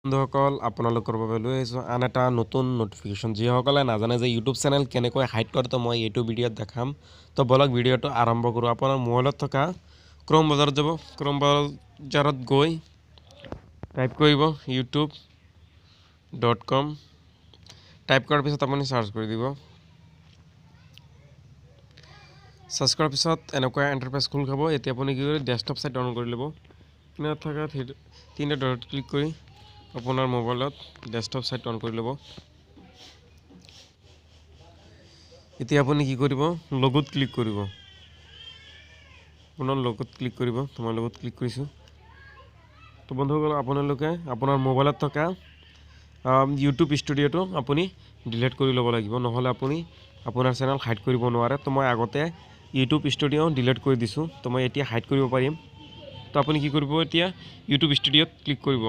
বন্ধুসকল আপোনালোকৰ বাবে লৈ আহিছোঁ আন এটা নতুন নটিফিকেশ্যন। যিসকলে নাজানে যে ইউটিউব চেনেল কেনেকৈ হাইড কৰে তো মই এইটো ভিডিঅ'ত দেখাম। তো বলক ভিডিঅ'টো আৰম্ভ কৰোঁ। আপোনাৰ মোবাইলত থকা ক্ৰম ব্ৰাউজাৰত যাব। ক্ৰম ব্ৰাউজাৰত গৈ টাইপ কৰিব youtube.com। টাইপ কৰাৰ পিছত আপুনি চাৰ্চ কৰি দিব। সাৰ্চ কৰাৰ পিছত এনেকুৱা ইন্টাৰফেস খোল খাব। এতিয়া আপুনি কি কৰিব ডেস্কটপ সাইট অন কৰি ল'ব। কিনাৰত থকা তিনিটা ডট ক্লিক কৰি আপোনাৰ মোবাইলত ডেস্কটপ সাইট অন কৰি ল'ব। এতিয়া আপুনি কি কৰিব লগোত ক্লিক কৰিব। পুনৰ লগোত ক্লিক কৰিব। মই লগোত ক্লিক কৰিছোঁ। তো বন্ধুসকল আপোনালোকে আপোনাৰ মোবাইলত থকা ইউটিউব ষ্টুডিঅ'টো আপুনি ডিলিট কৰি ল'ব লাগিব, নহ'লে আপুনি আপোনাৰ চেনেল হাইড কৰিব নোৱাৰে। তো মই আগতে ইউটিউব ষ্টুডিঅ' ডিলিট কৰি দিছোঁ। তো মই এতিয়া হাইড কৰিব পাৰিম। তো আপুনি কি কৰিব এতিয়া ইউটিউব ষ্টুডিঅ'ত ক্লিক কৰিব।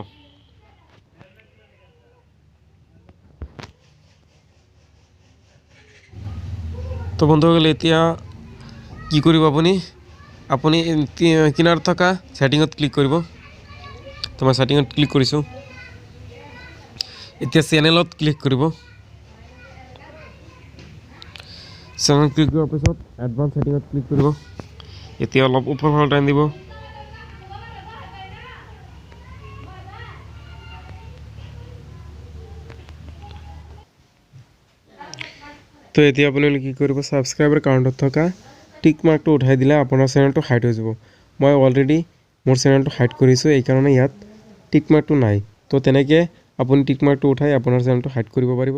তো বন্ধুসকল এতিয়া কি কৰিব আপুনি কিনাৰত থকা সেটিংত ক্লিক কৰিব। তো মই সেটিংত ক্লিক কৰিছোঁ। এতিয়া চেনেলত ক্লিক কৰিব। চেনেল ক্লিক কৰাৰ পিছত এডভান্স সেটিংত ক্লিক কৰিব। এতিয়া অলপ ওপৰ ফালে টান দিব। তো এতিয়া আপোনালোকে কি কৰিব সাবস্ক্ৰাইবাৰ কাউণ্টত থকা টিক মাৰ্কটো উঠাই দিলে আপোনাৰ চেনেলটো হাইড হৈ যাব। মই অলৰেডি মোৰ চেনেলটো হাইড কৰিছোঁ, এই কাৰণে ইয়াত টিক মাৰ্কটো নাই। তো তেনেকৈ আপুনি টিক মাৰ্কটো উঠাই আপোনাৰ চেনেলটো হাইড কৰিব পাৰিব।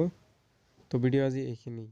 তো ভিডিঅ' আজি এইখিনি।